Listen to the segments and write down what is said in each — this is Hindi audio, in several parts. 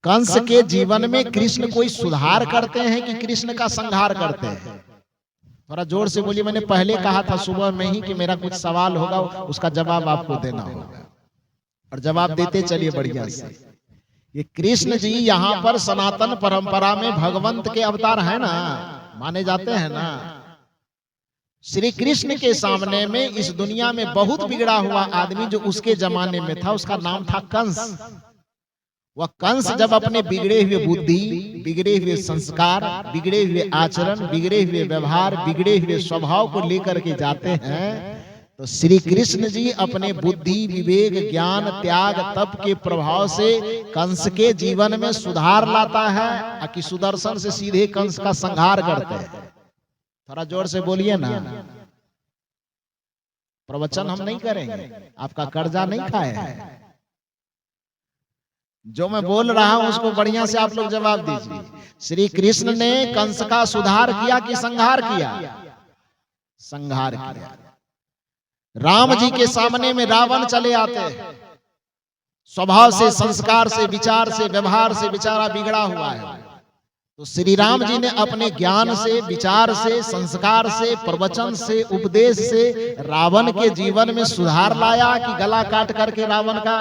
कंस के जीवन में कृष्ण कोई सुधार करते हैं कि कृष्ण का संहार करते हैं? थोड़ा जोर से बोलिए। मैंने पहले कहा था सुबह में ही कि मेरा कुछ सवाल होगा, उसका जवाब आपको देना होगा, और जवाब देते चलिए बढ़िया से। ये कृष्ण जी यहाँ पर सनातन परंपरा में भगवंत के अवतार है ना, माने जाते हैं ना। श्री कृष्ण के सामने में इस दुनिया में बहुत बिगड़ा हुआ आदमी जो उसके जमाने में था, उसका नाम था कंस। वह कंस जब अपने बिगड़े हुए बुद्धि, बिगड़े हुए संस्कार, बिगड़े हुए आचरण, बिगड़े हुए व्यवहार, बिगड़े हुए स्वभाव को लेकर के जाते हैं, तो श्री कृष्ण जी अपने बुद्धि, विवेक, ज्ञान, त्याग, तप के प्रभाव से कंस के जीवन में सुधार लाता है कि सुदर्शन से सीधे कंस का संहार करते हैं। थोड़ा जोर से बोलिए ना। प्रवचन हम नहीं करेंगे, आपका कर्जा नहीं खाए हैं। जो मैं बोल रहा हूं उसको बढ़िया से आप लोग जवाब दीजिए। श्री कृष्ण ने कंस का सुधार किया कि संहार किया? संहार किया। राम जी के सामने में रावण चले आते हैं, स्वभाव से, संस्कार से, विचार से, व्यवहार से बेचारा बिगड़ा हुआ है। तो श्री राम जी ने अपने ज्ञान से, विचार से, संस्कार से, प्रवचन से, उपदेश से रावण के जीवन में सुधार लाया कि गला काट करके रावण का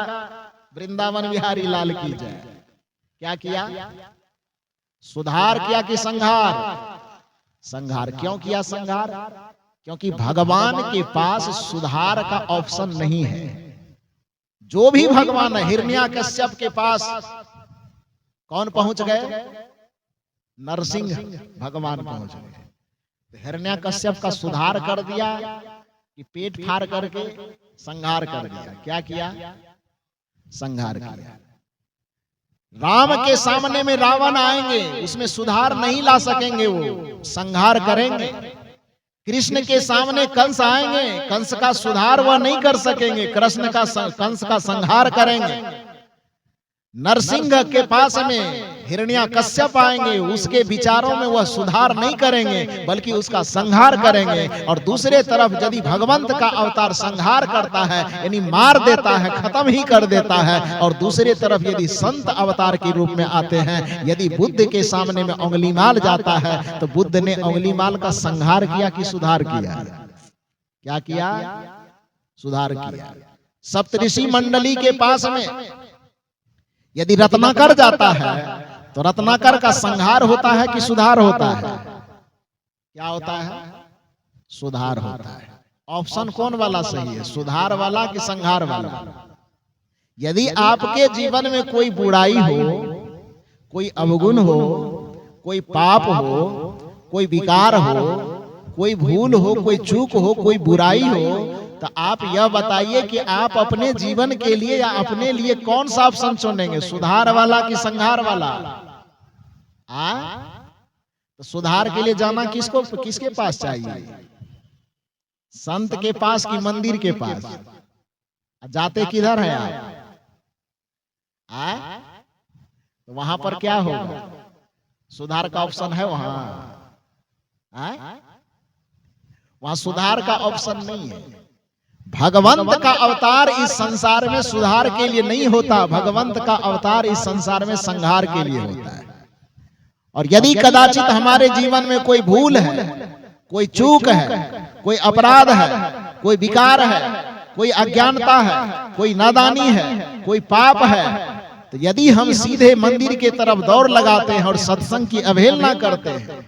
वृंदावन बिहारी लाल की जाए। क्या किया? सुधार किया कि संहार? संहार। क्यों किया संहार? क्योंकि भगवान के पास सुधार का ऑप्शन नहीं है। जो भी भगवान है, हिरण्याकश्यप के पास कौन पहुंच गए? नरसिंह भगवान पहुंच गए। हिरण्याकश्यप का सुधार कर दिया कि पेट फाड़ करके संहार कर दिया? क्या किया? संहार किया। राम के सामने में रावण आएंगे, उसमें सुधार नहीं ला सकेंगे, वो संहार करेंगे। कृष्ण के सामने कंस आएंगे, कंस का सुधार वह नहीं कर सकेंगे, कंस का संहार करेंगे। नरसिंह के पास में हिरण्याकश्यप आएंगे, उसके विचारों में वह सुधार नहीं करेंगे बल्कि उसका संहार करेंगे। और दूसरे तरफ यदि भगवंत का अवतार संहार करता है, यानी मार देता है, खत्म ही कर देता है, और दूसरे तरफ यदि संत अवतार के रूप में आते हैं, यदि बुद्ध के सामने में अंगुलीमाल जाता है, तो बुद्ध ने अंगुलीमाल का संहार किया कि सुधार किया? क्या किया? सुधार किया। सप्तऋषि मंडली के पास में यदि रत्नाकर जाता है तो रत्नाकर का संहार होता है कि सुधार होता है? क्या होता है? सुधार होता है। ऑप्शन कौन वाला सही है, सुधार वाला कि संहार वाला? यदि आपके जीवन में कोई बुराई हो, कोई अवगुण हो, कोई पाप हो, कोई विकार हो, कोई भूल हो, कोई चूक हो, कोई बुराई हो, तो आप यह बताइए कि आप अपने जीवन के लिए या अपने लिए कौन सा ऑप्शन चुनेंगे, सुधार वाला कि संहार वाला? तो सुधार के लिए जाना किसके पास चाहिए? संत के पास कि मंदिर के पास? जाते किधर है आप? तो वहां पर क्या होगा? सुधार का ऑप्शन है वहां? वहां सुधार का ऑप्शन नहीं है। भगवंत का अवतार इस संसार में सुधार के लिए नहीं होता, भगवंत का अवतार इस संसार में संहार के लिए होता है। और यदि कदाचित हमारे जीवन में कोई भूल है, कोई चूक है, कोई अपराध है, कोई विकार है, कोई अज्ञानता है, कोई नादानी है, कोई पाप है, तो यदि हम सीधे मंदिर के तरफ दौड़ लगाते हैं और सत्संग की अवहेलना करते हैं,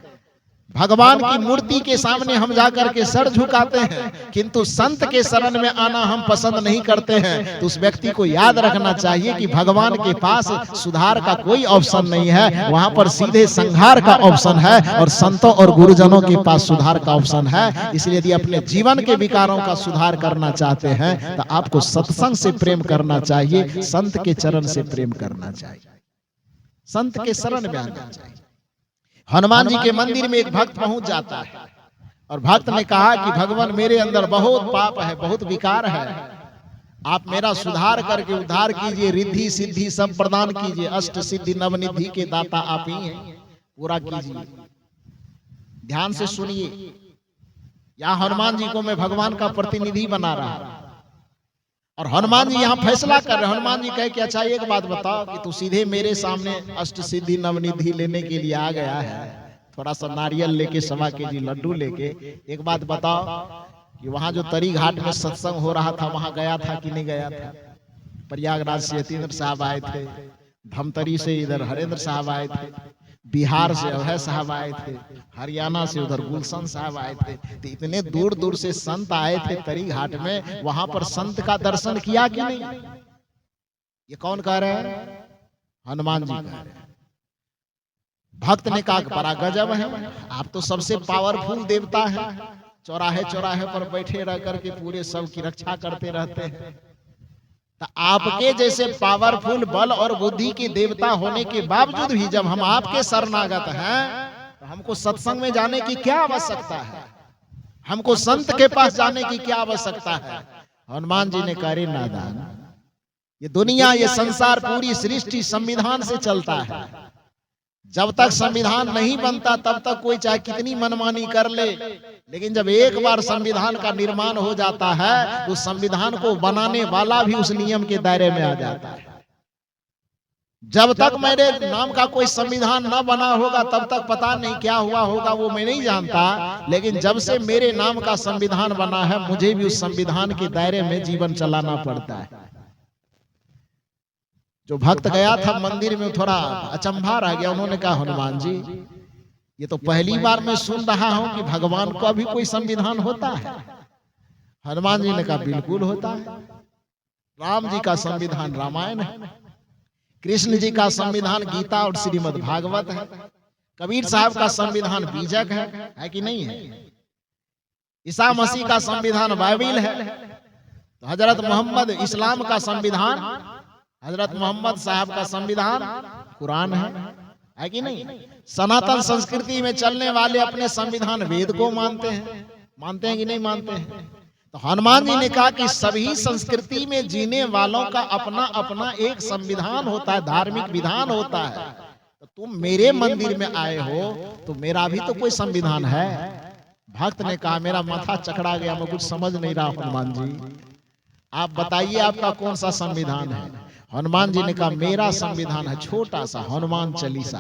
भगवान की मूर्ति के सामने हम जाकर के सर झुकाते हैं, किंतु संत के शरण में आना हम पसंद नहीं करते हैं, तो उस व्यक्ति को याद रखना चाहिए कि भगवान के पास सुधार का कोई ऑप्शन नहीं है, वहां पर सीधे संहार का ऑप्शन है। और संतों और गुरुजनों के पास सुधार का ऑप्शन है। इसलिए यदि अपने जीवन के विकारों का सुधार करना चाहते हैं तो आपको सत्संग से प्रेम करना चाहिए, संत के चरण से प्रेम करना चाहिए, संत के शरण में आना चाहिए। हनुमान जी के मंदिर में एक भक्त पहुंच जाता है और भक्त ने कहा कि भगवान, मेरे अंदर बहुत पाप है, बहुत विकार है, आप मेरा सुधार करके उद्धार कीजिए, रिद्धि सिद्धि सब प्रदान कीजिए, अष्ट सिद्धि नवनिधि के दाता आप ही हैं, पूरा कीजिए। ध्यान से सुनिए, यहाँ हनुमान जी को मैं भगवान का प्रतिनिधि बना रहा, और हनुमान जी यहाँ फैसला कर रहे हैं। हनुमान जी कहे कि अच्छा एक बात बताओ कि तू सीधे मेरे सामने अष्ट सिद्धि नवनिधि लेने के लिए आ गया है, थोड़ा सा नारियल लेके 1.25 केजी लड्डू लेके, एक बात बताओ कि वहां जो तरी घाट में सत्संग हो रहा था वहां गया था कि नहीं गया था? प्रयागराज से यतीन्द्र साहब आए थे, धमतरी से इधर हरेंद्र साहब आए थे, बिहार से अभय साहब आए थे, हरियाणा से उधर गुलशन साहब आए थे। तो इतने दूर दूर से संत आए थे तरी घाट में, वहां पर संत का दर्शन किया कि नहीं? ये कौन कह रहे हैं? हनुमान जी कह रहे हैं। भक्त ने कहा बड़ा गजब है, आप तो सबसे पावरफुल देवता है, चौराहे चौराहे पर बैठे रह करके पूरे सब की रक्षा करते रहते हैं। तो आपके जैसे पावरफुल बल और बुद्धि के देवता होने के बावजूद भी जब हम आपके शरणागत हैं तो हमको सत्संग में जाने की क्या आवश्यकता है? हमको संत के पास जाने की क्या आवश्यकता है? हनुमान जी ने कहा नादान, ये दुनिया, ये संसार, पूरी सृष्टि संविधान से चलता है। जब तक संविधान नहीं बनता तब तक कोई चाहे कितनी मनमानी कर ले, लेकिन जब एक बार संविधान का निर्माण हो जाता है तो संविधान को बनाने वाला भी उस नियम के दायरे में आ जाता है। जब तक मेरे नाम का कोई संविधान न बना होगा तब तक पता नहीं क्या हुआ होगा, वो मैं नहीं जानता, लेकिन जब से मेरे नाम का संविधान बना है मुझे भी उस संविधान के दायरे में जीवन चलाना पड़ता है। जो भक्त गया था मंदिर में थोड़ा अचंभा रह गया, उन्होंने कहा हनुमान जी ये तो पहली बार मैं सुन रहा हूं कि भगवान का भी कोई संविधान होता है। हनुमान जी ने कहा बिल्कुल होता है। राम जी का संविधान रामायण है, कृष्ण जी का संविधान गीता और श्रीमद् भागवत है, कबीर साहब का संविधान बीजक है कि नहीं है? ईसा मसीह का संविधान बाइबिल है, तो हजरत मोहम्मद इस्लाम का संविधान, हजरत मोहम्मद साहब का संविधान कुरान है कि नहीं? सनातन संस्कृति में चलने वाले अपने संविधान वेद को मानते हैं कि नहीं मानते हैं? तो हनुमान जी ने कहा कि सभी संस्कृति में जीने वालों का अपना अपना एक संविधान होता है, धार्मिक विधान होता है। तो तुम मेरे मंदिर में आए हो तो मेरा भी तो कोई संविधान है। भक्त ने कहा मेरा माथा चकरा गया, मैं कुछ समझ नहीं रहा हनुमान जी, आप बताइए आपका कौन सा संविधान है? हनुमान जी ने कहा मेरा संविधान है छोटा सा हनुमान चालीसा।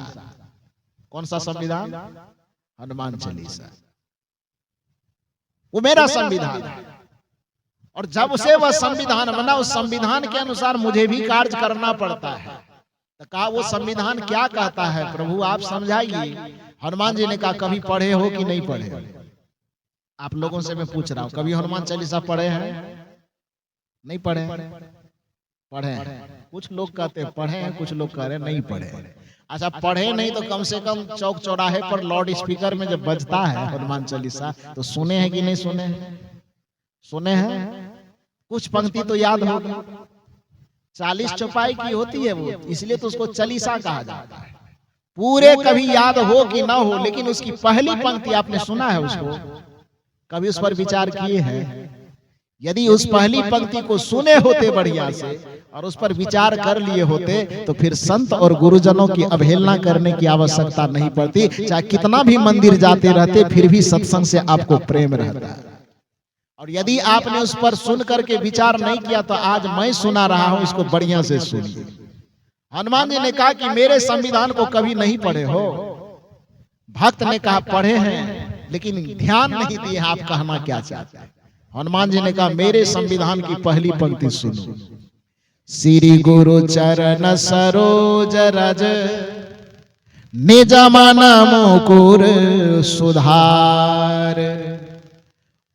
कौन सा संविधान? हनुमान चालीसा, वो मेरा संविधान है। और जब से वह संविधान बना उस संविधान के अनुसार मुझे भी कार्य करना पड़ता है। तो कहा वो संविधान क्या कहता है प्रभु आप समझाइए। हनुमान जी ने कहा कभी पढ़े हो कि नहीं पढ़े? आप लोगों से मैं पूछ रहा हूं, कभी हनुमान चालीसा पढ़े हैं? नहीं पढ़े? पढ़े हैं। कुछ लोग कहते हैं पढ़े हैं, कुछ लोग कह रहे हैं नहीं पढ़े। अच्छा पढ़े नहीं तो कम से कम चौक चौराहे पर लाउड स्पीकर में जब बजता है हनुमान चालीसा तो सुने हैं कि नहीं सुने हैं? सुने हैं। कुछ पंक्ति तो याद होगी, 40 चौपाई की होती है वो, इसलिए तो उसको चालीसा कहा जाता है। पूरे कभी याद हो कि ना हो, लेकिन उसकी पहली पंक्ति आपने सुना है उसको, कभी उस पर विचार किए हैं? यदि उस पहली पंक्ति को सुने होते बढ़िया से और उस पर विचार कर लिए होते तो फिर संत और गुरुजनों की अवहेलना करने की आवश्यकता नहीं पड़ती। चाहे कितना भी मंदिर जाते रहते फिर भी सत्संग से आपको प्रेम रहता है। और यदि आपने उस पर सुन करके विचार नहीं किया तो आज मैं सुना रहा हूं, इसको बढ़िया से सुनिए। हनुमान जी ने कहा कि मेरे संविधान को कभी नहीं पढ़े हो। भक्त ने कहा पढ़े हैं लेकिन ध्यान नहीं दिए आप कहना क्या चाहते हैं। हनुमान जी ने कहा मेरे संविधान की पहली पंक्ति सुनो, श्री गुरु चरण सरोज रज निज मन मुकुर सुधार,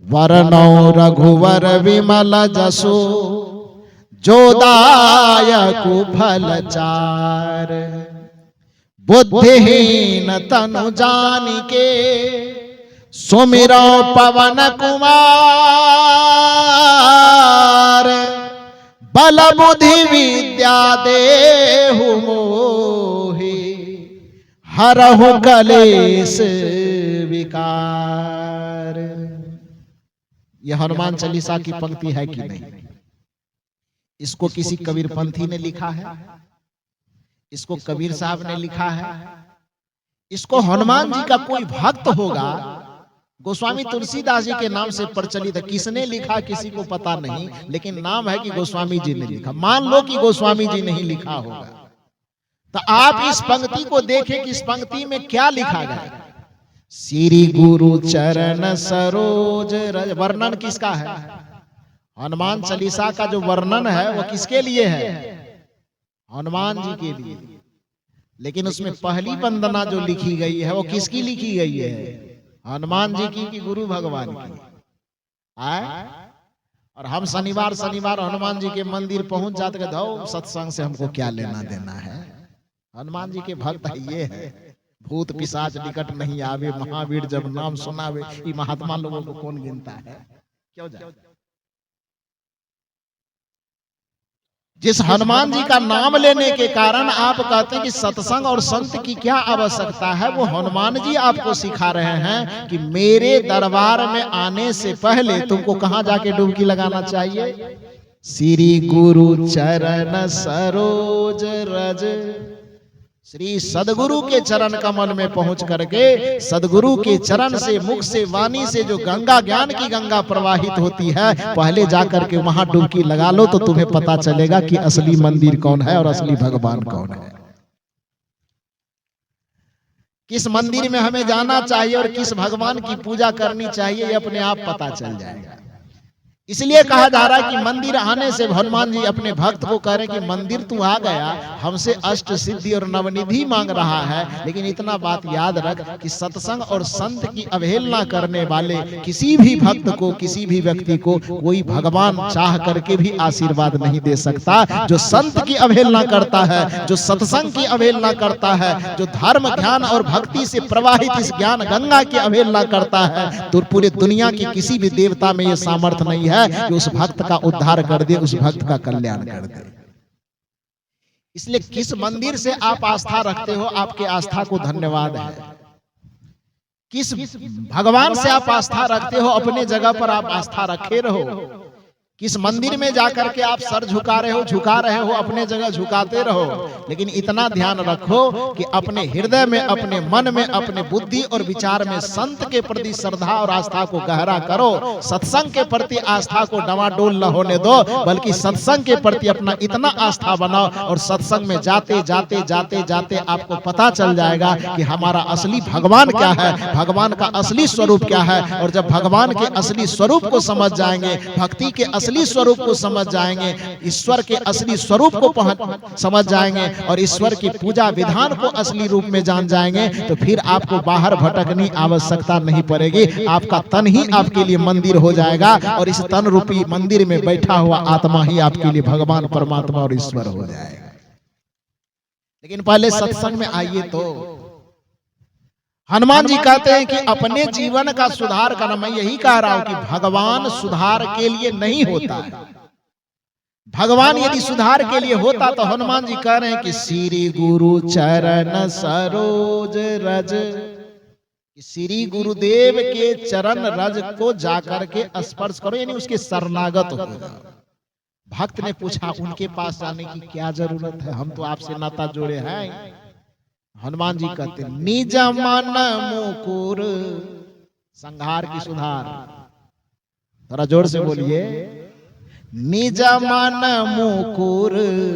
वरनौ रघुवर विमल जसो जो दायकु फल चार, बुद्धिहीन तनु जानिके सुमिरो पवन कुमार, बल बुद्धि विद्या देहु मोहि, हरहु कलेश विकार। यह हनुमान चालीसा की पंक्ति है कि नहीं? इसको किसी कबीरपंथी ने लिखा है, इसको कबीर साहब ने लिखा है, इसको हनुमान जी का कोई भक्त होगा गोस्वामी तुलसीदास जी के नाम से प्रचलित है। किसने लिखा किसी को पता नहीं, लेकिन नाम है कि गोस्वामी जी ने लिखा। मान लो कि गोस्वामी जी नहीं लिखा होगा, तो आप इस पंक्ति को देखें कि इस पंक्ति में क्या लिखा गया। श्री गुरु चरण सरोज रज। वर्णन किसका है? हनुमान चालीसा का जो वर्णन है वो किसके लिए है? हनुमान जी के लिए। लेकिन उसमें पहली वंदना जो लिखी गई है वो किसकी लिखी गई है? हनुमान जी की कि गुरु भगवान की? आए? और हम शनिवार शनिवार हनुमान जी के मंदिर पहुंच जाते हैं, धो सत्संग से हमको क्या लेना देना है। हनुमान जी के भक्त ये है, भूत पिशाच निकट नहीं आवे, महावीर जब नाम सुनावे। ये महात्मा लोगों को कौन गिनता है? क्यों जाए? जिस हनुमान जी का नाम लेने के कारण आप कहते हैं कि सत्संग और संत की क्या आवश्यकता है, वो हनुमान जी आपको सिखा रहे हैं कि मेरे दरबार में आने से पहले तुमको कहां जाके डुबकी लगाना चाहिए? श्री गुरु चरण सरोज रज। श्री सदगुरु के चरण कमल में पहुंच करके सदगुरु के चरण से, मुख से, वाणी से जो गंगा ज्ञान की गंगा प्रवाहित होती है, पहले जाकर के वहां डुबकी लगा लो तो तुम्हें पता चलेगा कि असली मंदिर कौन है और असली भगवान कौन है। किस मंदिर में हमें जाना चाहिए और किस भगवान की पूजा करनी चाहिए, ये अपने आप पता चल जाएगा। इसलिए कहा जा रहा है कि मंदिर आने से हनुमान जी अपने भक्त को कह रहे हैं कि मंदिर तू आ गया, हमसे अष्ट सिद्धि और नवनिधि मांग रहा है, लेकिन इतना बात याद रख कि सत्संग और संत की अवहेलना करने वाले किसी भी भक्त को, किसी भी व्यक्ति को कोई भगवान चाह करके भी आशीर्वाद नहीं दे सकता। जो संत की अवहेलना करता है, जो सत्संग की अवहेलना करता है, जो धर्म ज्ञान और भक्ति से प्रवाहित इस ज्ञान गंगा की अवहेलना करता है, तो पूरी दुनिया की किसी भी देवता में यह सामर्थ्य नहीं है कि उस भक्त का उद्धार कर दे, उस भक्त का कल्याण कर दे। इसलिए किस मंदिर से आप आस्था रखते हो, आपके आस्था को धन्यवाद है। किस भगवान से आप आस्था रखते हो, अपने जगह पर आप आस्था रखे रहो। किस मंदिर में जाकर के आप सर झुका रहे हो, अपने जगह झुकाते रहो, लेकिन इतना ध्यान रखो कि अपने हृदय में, अपने मन में, अपने बुद्धि और विचार में संत के प्रति श्रद्धा और आस्था को गहरा करो। सत्संग के प्रति आस्था को डवाडोल न होने दो, बल्कि सत्संग के प्रति अपना इतना आस्था बनाओ और सत्संग में जाते जाते जाते जाते आपको पता चल जाएगा कि हमारा असली भगवान क्या है, भगवान का असली स्वरूप क्या है। और जब भगवान के असली स्वरूप को समझ जाएंगे, भक्ति के असली स्वरूप को समझ जाएंगे, ईश्वर के असली स्वरूप को समझ जाएंगे और ईश्वर की पूजा विधान को असली रूप में जान जाएंगे, तो फिर आपको बाहर भटकने की आवश्यकता नहीं पड़ेगी। आपका तन ही आपके लिए मंदिर हो जाएगा और इस तन रूपी मंदिर में बैठा हुआ आत्मा ही आपके लिए भगवान, परमात्मा और ईश्वर हो जाएगा। लेकिन पहले सत्संग में आइए। तो हनुमान जी कहते हैं कि अपने जीवन का सुधार करना। मैं यही कह रहा हूं कि भगवान सुधार के लिए नहीं होता है। भगवान यदि सुधार के लिए होता तो हनुमान जी कह रहे हैं कि श्री गुरु चरण सरोज रज, श्री गुरुदेव के चरण रज को जाकर के स्पर्श करो, यानी उसके शरणागत हो जाओ। भक्त ने पूछा उनके पास जाने की क्या जरूरत है, हम तो आपसे नाता जोड़े हैं। हनुमान जी कहते निज मन मुकुर, संहार की सुधार, थोड़ा जोर से बोलिए, निज मन मुकुर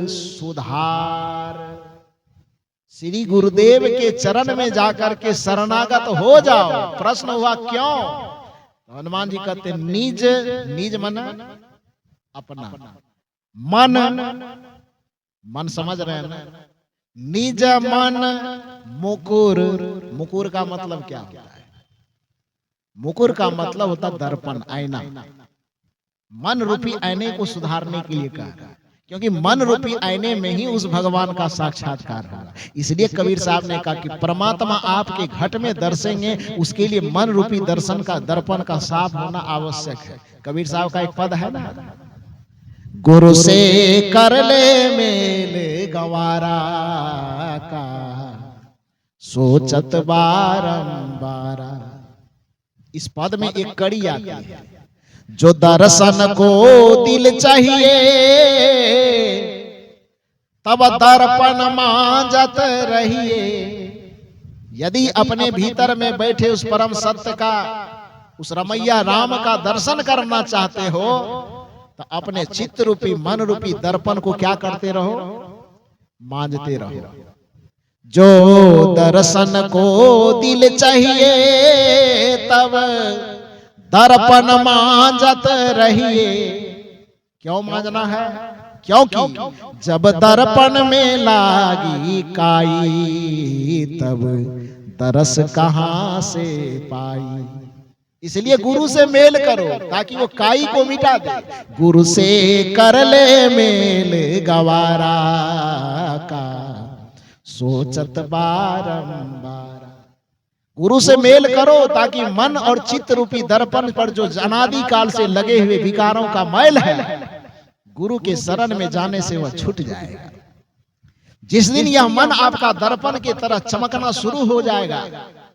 सुधार। श्री गुरुदेव के चरण में जाकर के शरणागत हो जाओ। प्रश्न हुआ क्यों? हनुमान जी कहते निज, निज मन अपना, मन समझ रहे हैं ना, निज मन मुकुर। मुकुर का मतलब क्या होता है? मुकुर का मतलब होता दर्पण, आईना। मन रूपी आईने को सुधारने के लिए कहा, क्योंकि मन रूपी आईने में ही उस भगवान का साक्षात्कार होगा। इसलिए कबीर साहब ने कहा कि परमात्मा आपके घट में दर्शेंगे, उसके लिए मन रूपी दर्शन का, दर्पण का साफ होना आवश्यक है। कबीर साहब का एक पद है ना, गुरु से कर ले मेल गवारा का, सोचत बारंबार। इस पद में एक कड़ी आती है, जो दर्शन को दिल चाहिए तब दर्पण मांजत रहिए। यदि अपने भीतर में बैठे उस परम सत्य का उस रमैया राम का दर्शन करना चाहते हो तो अपने चित्त रूपी मन रूपी दर्पण को क्या करते रहो, मांजते रहो। जो दर्शन को दिल चाहिए तब दर्पण मांजत रहिए। क्यों मांजना है? क्योंकि जब दर्पण में लागी काई तब दरस कहां से पाई। इसलिए गुरु से मेल करो ताकि वो काई को मिटा दे। गुरु से कर ले मेल गवारा का सोचत बारंबार। गुरु से मेल करो ताकि मन और चित्त रूपी दर्पण पर जो अनादि काल से लगे हुए विकारों का मैल है, गुरु के शरण में जाने से वह छूट जाएगा। जिस दिन यह मन आपका दर्पण की तरह चमकना शुरू हो जाएगा,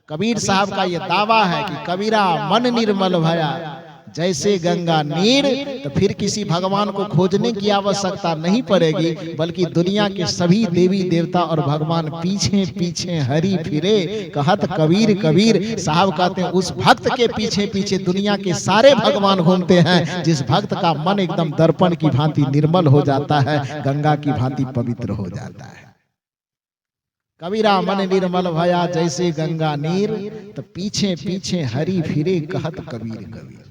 कबीर साहब का यह दावा है कि कबीरा मन निर्मल भया जैसे गंगा नीर, तो फिर किसी भगवान को खोजने की आवश्यकता नहीं पड़ेगी, बल्कि दुनिया के सभी देवी देवता और भगवान पीछे पीछे हरि फिरे। कहत कबीर कबीर साहब कहते हैं उस भक्त के पीछे पीछे दुनिया के सारे भगवान घूमते हैं, जिस भक्त का मन एकदम दर्पण की भांति निर्मल हो जाता है, गंगा की भांति पवित्र हो जाता है। कबीरा मन निर्मल भया जैसे गंगा नीर, तो पीछे पीछे हरि फिरे कहत कबीर कबीर।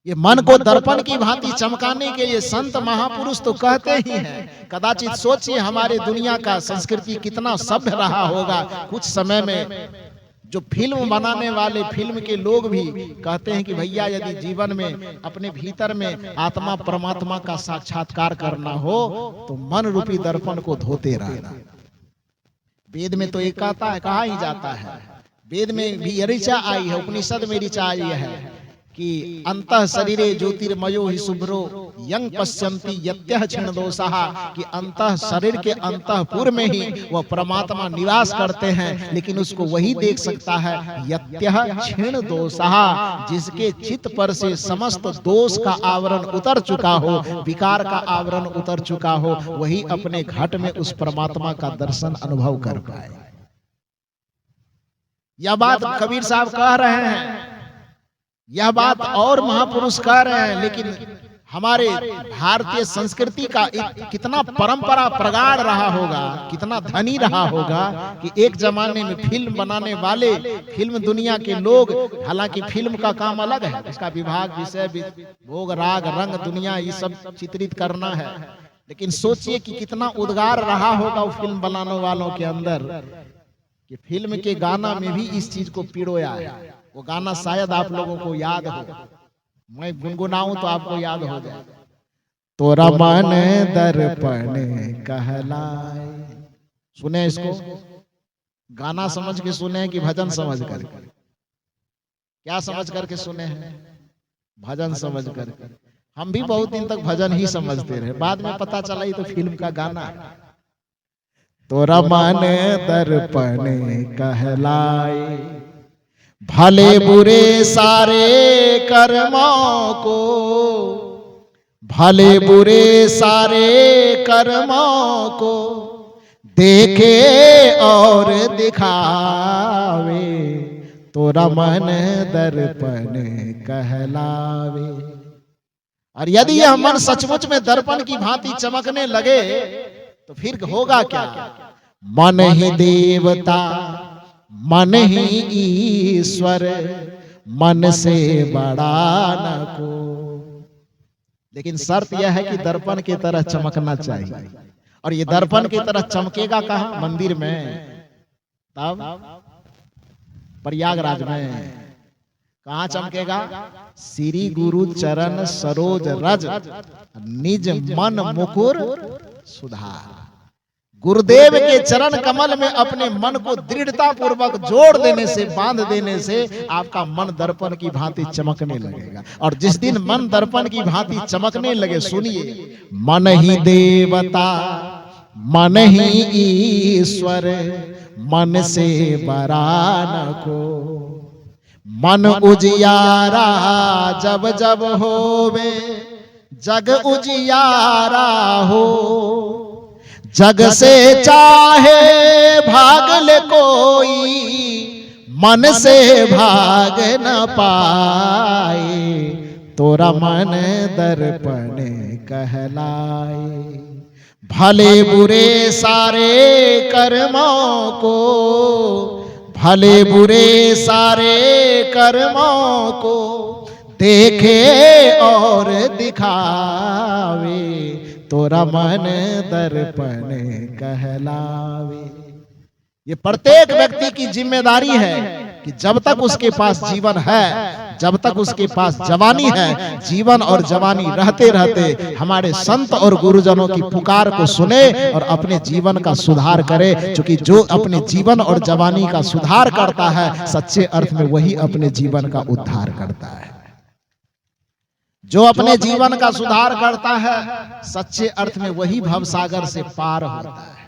ये मन को दर्पण की भांति चमकाने के लिए संत महापुरुष तो कहते ही हैं। कदाचित सोचिए हमारे दुनिया का संस्कृति कितना सभ्य रहा होगा। कुछ समय में जो फिल्म बनाने वाले फिल्म के लोग भी कहते हैं कि भैया यदि जीवन में अपने भीतर में आत्मा परमात्मा का साक्षात्कार करना हो तो मन रूपी दर्पण को धोते रहना। वेद में तो एक कहा ही जाता है, वेद में भी ऋचा आई है, उपनिषद में ऋचा आई है कि अंतः शरीरे ज्योतिर्मयो हि शुभ्रो यं पश्यन्ति यत्यः क्षीण दोषः, कि अंतः शरीर के अंतःपुर में ही वह परमात्मा निवास करते हैं, लेकिन उसको वही देख सकता है यत्यः क्षीण दोषः, जिसके चित्त पर से समस्त दोष का आवरण उतर चुका हो, विकार का आवरण उतर चुका हो, वही अपने घट में उस परमात्मा का दर्शन अनुभव कर पाए। यह बात कबीर साहब कह रहे हैं, यह बात और महापुरुष कह रहे हैं, लेकिन हमारे भारतीय संस्कृति का एक कितना परंपरा प्रगाढ़ रहा होगा, कितना धनी रहा होगा कि एक जमाने में फिल्म बनाने वाले, फिल्म दुनिया के लोग, हालांकि फिल्म का काम अलग है, उसका विभाग विषय भोग राग रंग दुनिया ये सब चित्रित करना है, लेकिन सोचिए कि कितना उद्गार रहा होगा वो फिल्म बनाने वालों के अंदर कि फिल्म के गाना में भी इस चीज को पिरोया है। वो गाना शायद आप लोगों को याद हो, मैं गुनगुनाऊं तो आपको याद हो जाए। तोरा मन दर्पण कहलाए। सुने इसको, गाना समझ के सुने कि भजन समझ कर? क्या समझ करके सुने हैं? भजन समझ कर। हम भी बहुत दिन तक भजन ही समझते रहे, बाद में पता चला ये तो फिल्म का गाना है। तोरा मन दर्पण कहलाए, भले बुरे सारे कर्मों को, भले बुरे सारे कर्मों को देखे और दिखावे, तोरा मन दर्पण कहलावे। और यदि यह मन सचमुच में दर्पण की भांति चमकने लगे तो फिर होगा क्या? मन ही देवता, मन ही ईश्वर, मन से बड़ा न को। लेकिन शर्त यह है कि दर्पण की तरह चमकना चाहिए, और ये दर्पण की तरह चमकेगा कहाँ? मंदिर में, तब प्रयागराज में। कहाँ चमकेगा? श्री गुरु चरण सरोज रज निज मन मुकुर सुधार। गुरुदेव के चरण कमल में अपने मन को दृढ़ता पूर्वक जोड़ देने से, बांध देने से आपका मन दर्पण की भांति चमकने लगेगा। और जिस दिन मन दर्पण की भांति चमकने लगे, सुनिए, मन ही देवता, मन ही ईश्वर, मन से बड़ा न को। मन उजियारा जब जब होवे, जग उजियारा हो, जग से चाहे भाग ले कोई, मन से भाग न पाए, तोरा मन दर्पण कहलाए। भले बुरे सारे कर्मों को, भले बुरे सारे कर्मों को देखे और दिखावे, तोरा मन दर्पण कहलावे। ये प्रत्येक व्यक्ति की जिम्मेदारी है कि जब तक उसके पास जीवन है, जब तक उसके पास जवानी है, जीवन और जवानी रहते रहते हमारे संत और गुरुजनों की पुकार को सुने और अपने जीवन का सुधार करे। क्योंकि जो अपने जीवन और जवानी का सुधार करता है, सच्चे अर्थ में वही अपने जीवन का उद्धार करता है। जो अपने जीवन का सुधार करता है, सच्चे अर्थ में वही भवसागर से पार होता है।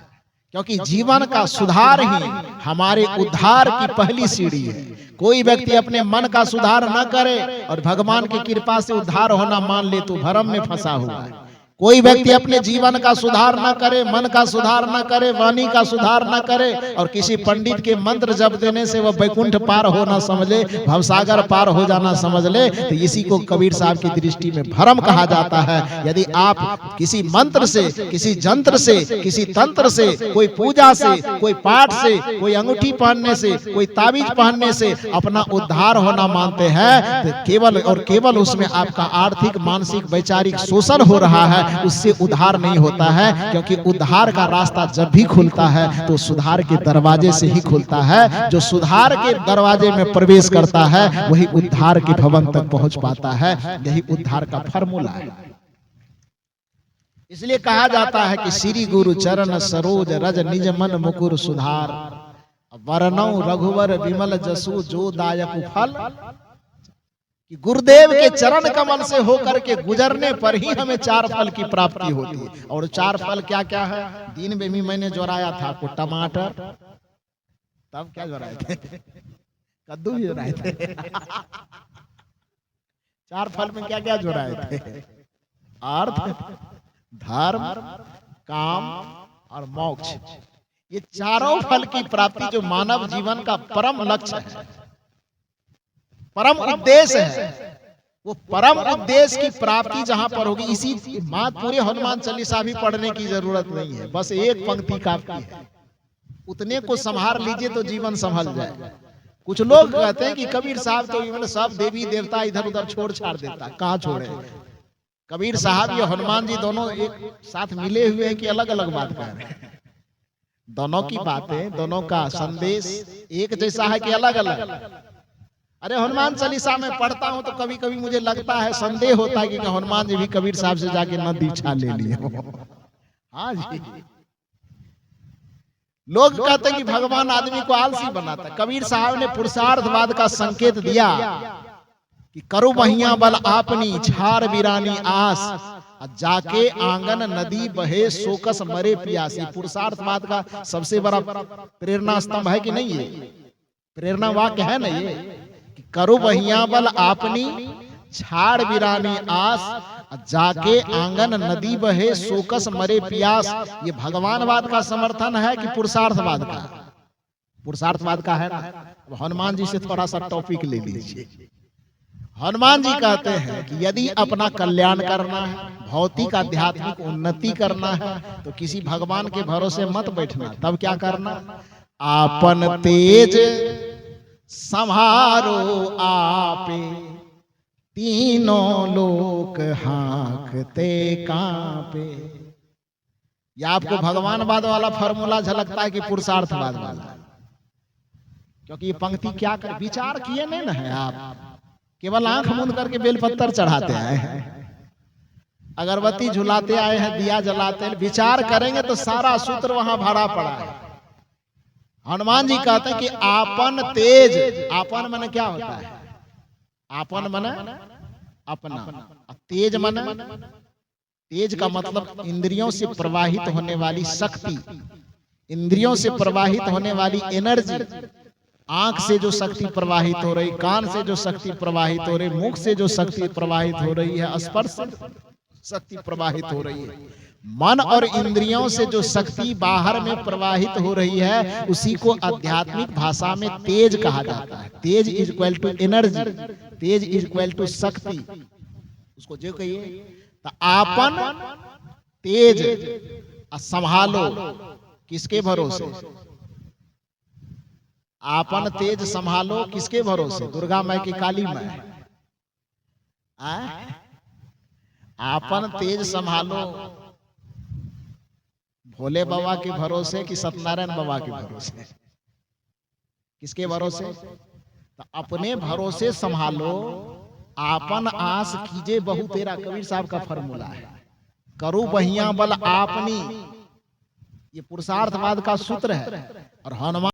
क्योंकि जीवन का सुधार ही हमारे उद्धार की पहली सीढ़ी है। कोई व्यक्ति अपने मन का सुधार न करे और भगवान की कृपा से उद्धार होना मान ले तो भ्रम में फंसा हुआ है। कोई व्यक्ति अपने जीवन का सुधार न करे, मन का सुधार न करे, वाणी का सुधार न करे और किसी पंडित के मंत्र जप देने से वह वैकुंठ पार होना समझ ले, भवसागर पार हो जाना समझ ले, तो इसी को कबीर साहब की दृष्टि में भ्रम कहा जाता है। यदि आप किसी मंत्र से, किसी जंत्र से, किसी तंत्र से, कोई पूजा से, कोई पाठ से, कोई अंगूठी पहनने से, कोई ताबीज पहनने से अपना उद्धार होना मानते हैं, तो केवल और केवल उसमें आपका आर्थिक, मानसिक, वैचारिक शोषण हो रहा है, उससे उद्धार नहीं होता है। क्योंकि उद्धार का रास्ता जब भी खुलता है तो सुधार के दरवाजे से ही खुलता है। जो सुधार के दरवाजे में प्रवेश करता है वही उद्धार के भवन तक पहुंच पाता है। यही उद्धार का फॉर्मूला है। इसलिए कहा जाता है कि श्री गुरु चरण सरोज रज निज मन मुकुर सुधार, वरनौ रघुवर विमल जसु जो दायक फल। कि गुरुदेव के चरण कमल से होकर के गुजरने पर ही हमें 4 फल की प्राप्ति होती है। और 4 फल क्या क्या है? दिन में भी मैंने जोराया था आपको टमाटर, तब क्या जोराए थे? कद्दू भी जोराए थे। 4 फल में क्या क्या जोराए थे? अर्थ, धर्म, काम और मोक्ष। ये चारों फल की प्राप्ति जो मानव जीवन का परम लक्ष्य है, परम उद्देश्य है, वो परम उद्देश्य की प्राप्ति जहां पर होगी, इसी बात पूरे हनुमान चालीसा भी पढ़ने की जरूरत नहीं है। बस एक पंक्ति काफी है, उतने को संभाल लीजिए तो जीवन संभल जाए। कुछ लोग कहते हैं कि कबीर साहब तो सब देवी देवता इधर उधर छोड़ छाड़ देता। कहाँ छोड़े? कबीर साहब या हनुमान जी दोनों एक साथ मिले हुए हैं कि अलग अलग बात कर रहे हैं? दोनों की बातें, दोनों का संदेश एक जैसा है कि अलग अलग? अरे हनुमान चालीसा में पढ़ता हूं तो कभी कभी मुझे लगता है, संदेह होता है कि हनुमान जी भी कबीर साहब से जाके न दीक्षा ले लिए। हाँ जी, लोग कहते हैं कि भगवान आदमी को आलसी बनाता है। कबीर साहब ने पुरुषार्थवाद का संकेत दिया कि करो बहिया बल आपनी छार बिरानी आस, जाके आंगन नदी बहे सोकस मरे प्यासी। पुरुषार्थवाद का सबसे बड़ा प्रेरणा स्तंभ है कि नहीं? ये प्रेरणा वाक्य है ना ये, करो बहिया बल आपनी छाड़ बिरानी आस, जाके आंगन नदी बहे सोकस मरे प्यास। ये भगवानवाद का समर्थन है कि पुरुषार्थवाद का? पुरुषार्थवाद का है ना। हनुमान जी से थोड़ा सा टॉपिक ले लीजिए। हनुमान जी कहते हैं कि यदि अपना कल्याण करना है, भौतिक आध्यात्मिक उन्नति करना है, तो किसी भगवान के भरोसे मत बैठना। तब क्या करना? आपन तेज संहारो आपे, तीनों लोक हाँकते कांपे। या आपको भगवानवाद वाला फॉर्मूला झलकता है कि पुरुषार्थवाद वाला? क्योंकि ये पंक्ति क्या कर, विचार किए नहीं ना है आप, केवल आंख मूंद करके बेलपत्तर चढ़ाते आए हैं, अगरबत्ती झुलाते आए हैं, दिया जलाते हैं। विचार करेंगे तो सारा सूत्र वहां भरा पड़ा है। हनुमान जी कहते हैं कि आपन तेज, आपन माने क्या होता है? आपन माने अपना, तेज माने, तेज का मतलब इंद्रियों से प्रवाहित होने वाली शक्ति, इंद्रियों से प्रवाहित होने वाली एनर्जी। आंख से जो शक्ति प्रवाहित हो रही, कान से जो शक्ति प्रवाहित हो रही, मुख से जो शक्ति प्रवाहित हो रही है, स्पर्श शक्ति प्रवाहित हो रही है, मन और इंद्रियों से जो शक्ति बाहर में प्रवाहित हो रही है उसी को आध्यात्मिक भाषा में तेज कहा जाता है। तेज इज इक्वल टू एनर्जी, तेज इज इक्वल टू शक्ति। उसको जो कहिए तो आपन तेज संभालो, किसके भरोसे? आपन तेज संभालो किसके भरोसे? दुर्गा माई की काली माई। आपन तेज संभालो भोले बाबा के भरोसे कि सत्यनारायण बाबा के भरोसे? किसके भरोसे? तो अपने भरोसे संभालो। आपन आस कीजे बहु तेरा, कबीर साहब का फॉर्मूला है। करो बहिया बल आपनी, ये पुरुषार्थवाद का सूत्र है। और हनुमान